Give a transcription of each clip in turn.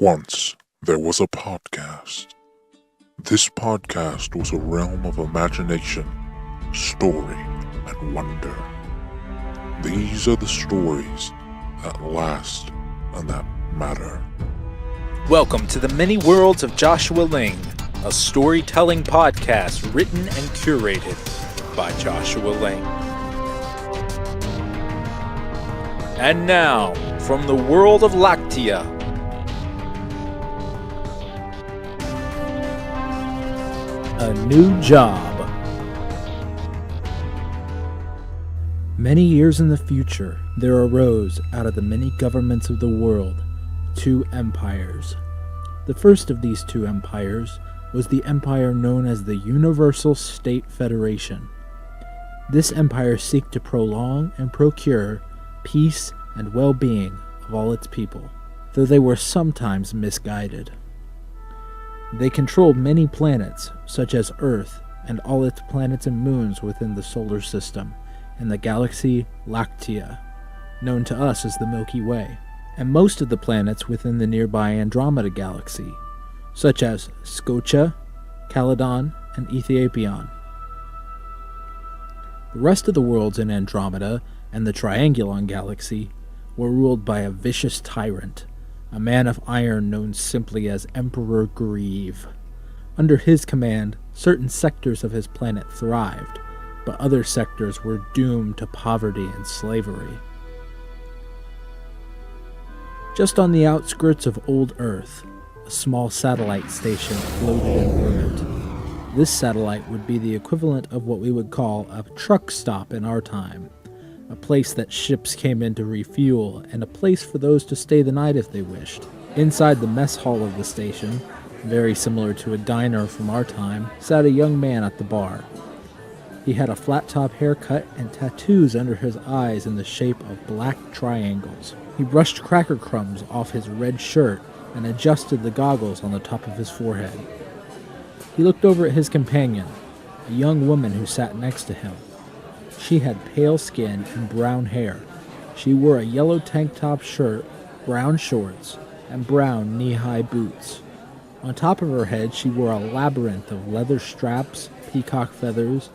Once there was a podcast. This podcast was a realm of imagination, story, and wonder. These are the stories that last and that matter. Welcome to the Many Worlds of Joshua Ling, a storytelling podcast written and curated by Joshua Ling. And now, from the world of Lactia, a new job. Many years in the future, there arose out of the many governments of the world two empires. The first of these two empires was the empire known as the Universal State Federation. This empire sought to prolong and procure peace and well-being of all its people, though they were sometimes misguided. They controlled many planets, such as Earth and all its planets and moons within the solar system, and the galaxy Lactia, known to us as the Milky Way, and most of the planets within the nearby Andromeda galaxy, such as Scotia, Caledon, and Ethiopion. The rest of the worlds in Andromeda and the Triangulon galaxy were ruled by a vicious tyrant, a man of iron known simply as Emperor Grieve. Under his command, certain sectors of his planet thrived, but other sectors were doomed to poverty and slavery. Just on the outskirts of Old Earth, a small satellite station floated in orbit. This satellite would be the equivalent of what we would call a truck stop in our time, a place that ships came in to refuel, and a place for those to stay the night if they wished. Inside the mess hall of the station, very similar to a diner from our time, sat a young man at the bar. He had a flat-top haircut and tattoos under his eyes in the shape of black triangles. He brushed cracker crumbs off his red shirt and adjusted the goggles on the top of his forehead. He looked over at his companion, a young woman who sat next to him. She had pale skin and brown hair. She wore a yellow tank top shirt, brown shorts, and brown knee-high boots. On top of her head, she wore a labyrinth of leather straps, peacock feathers,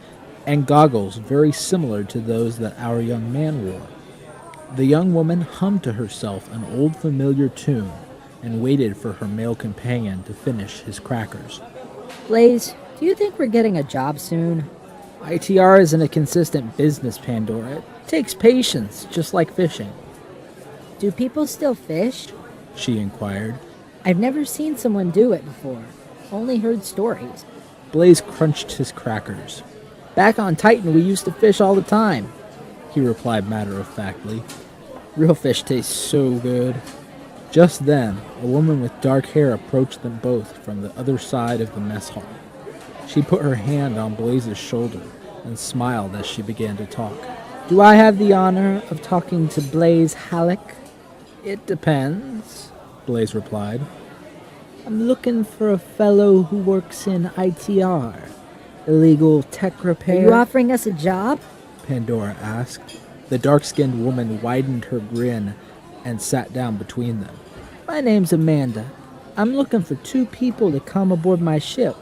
and goggles very similar to those that our young man wore. The young woman hummed to herself an old familiar tune and waited for her male companion to finish his crackers. Blaze, do you think we're getting a job soon? ITR isn't a consistent business, Pandora. It takes patience, just like fishing. Do people still fish? She inquired. I've never seen someone do it before. Only heard stories. Blaze crunched his crackers. Back on Titan, we used to fish all the time, he replied matter-of-factly. Real fish tastes so good. Just then, a woman with dark hair approached them both from the other side of the mess hall. She put her hand on Blaze's shoulder and smiled as she began to talk. Do I have the honor of talking to Blaze Halleck? It depends, Blaze replied. I'm looking for a fellow who works in ITR, illegal tech repair. Are you offering us a job? Pandora asked. The dark-skinned woman widened her grin and sat down between them. My name's Amanda. I'm looking for 2 people to come aboard my ship.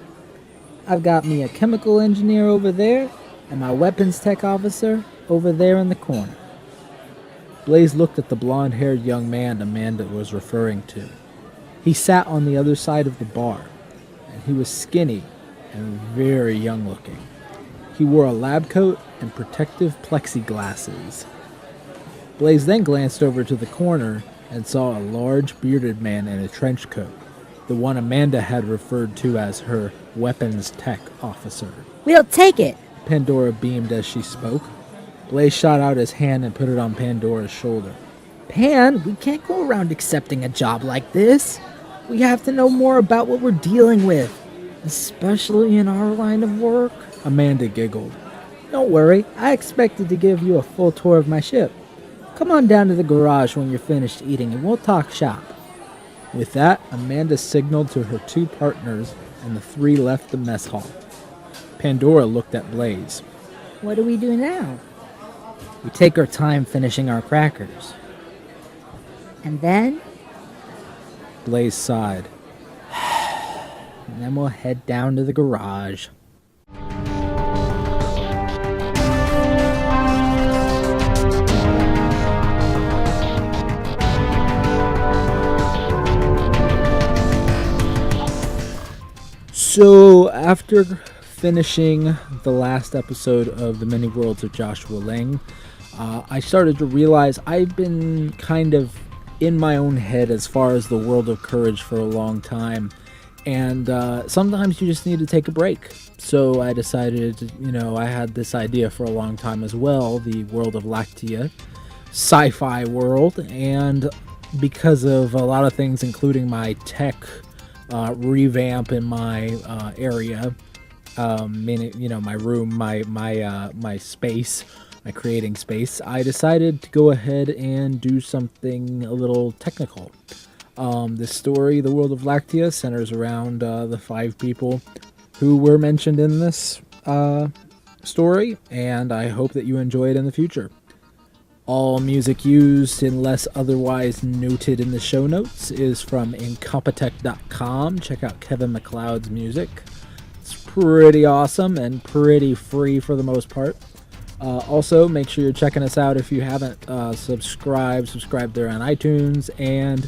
I've got me a chemical engineer over there, and my weapons tech officer over there in the corner. Blaze looked at the blonde-haired young man Amanda was referring to. He sat on the other side of the bar, and he was skinny and very young-looking. He wore a lab coat and protective plexiglasses. Blaze then glanced over to the corner and saw a large, bearded man in a trench coat, the one Amanda had referred to as her weapons tech officer. We'll take it! Pandora beamed as she spoke. Blaze shot out his hand and put it on Pandora's shoulder. Pan, we can't go around accepting a job like this. We have to know more about what we're dealing with, especially in our line of work. Amanda giggled. Don't worry, I expected to give you a full tour of my ship. Come on down to the garage when you're finished eating and we'll talk shop. With that, Amanda signaled to her 2 partners and the 3 left the mess hall. Pandora looked at Blaze. What do we do now? We take our time finishing our crackers. And then? Blaze sighed. And then we'll head down to the garage. So, after finishing the last episode of The Many Worlds of Joshua Ling, I started to realize I've been kind of in my own head as far as the world of courage for a long time. And sometimes you just need to take a break. So I decided, I had this idea for a long time as well, the world of Lactia, sci-fi world. And because of a lot of things, including my tech revamp in my area, meaning, my room, my space, my creating space, I decided to go ahead and do something a little technical. This story, The World of Lactia, centers around the 5 people who were mentioned in this story, and I hope that you enjoy it in the future. All music used, unless otherwise noted in the show notes, is from Incompetech.com. Check out Kevin MacLeod's music. It's pretty awesome and pretty free for the most part. Also, make sure you're checking us out if you haven't subscribed there on iTunes, and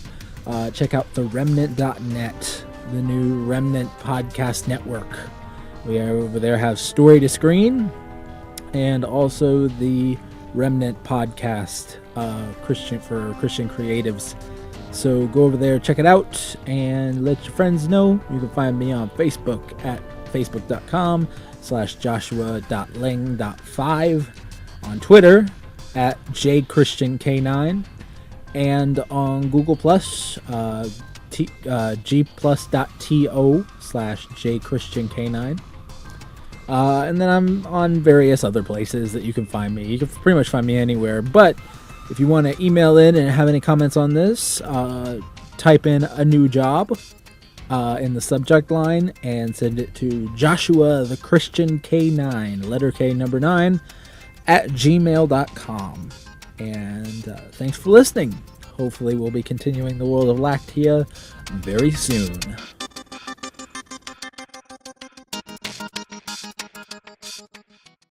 check out theremnant.net, the new Remnant podcast network. We over there have Story to Screen, and also the Remnant podcast, Christian creatives. So go over there, check it out, and let your friends know. You can find me on Facebook at facebook.com/joshua.ling.5, on Twitter at jchristiank9, and on Google Plus, gplus.to/jchristiank9. And then I'm on various other places that you can find me. You can pretty much find me anywhere. But if you want to email in and have any comments on this, type in a new job in the subject line and send it to Joshua the Christian K9, letter K number 9, at gmail.com. And thanks for listening. Hopefully we'll be continuing the world of Lactia very soon.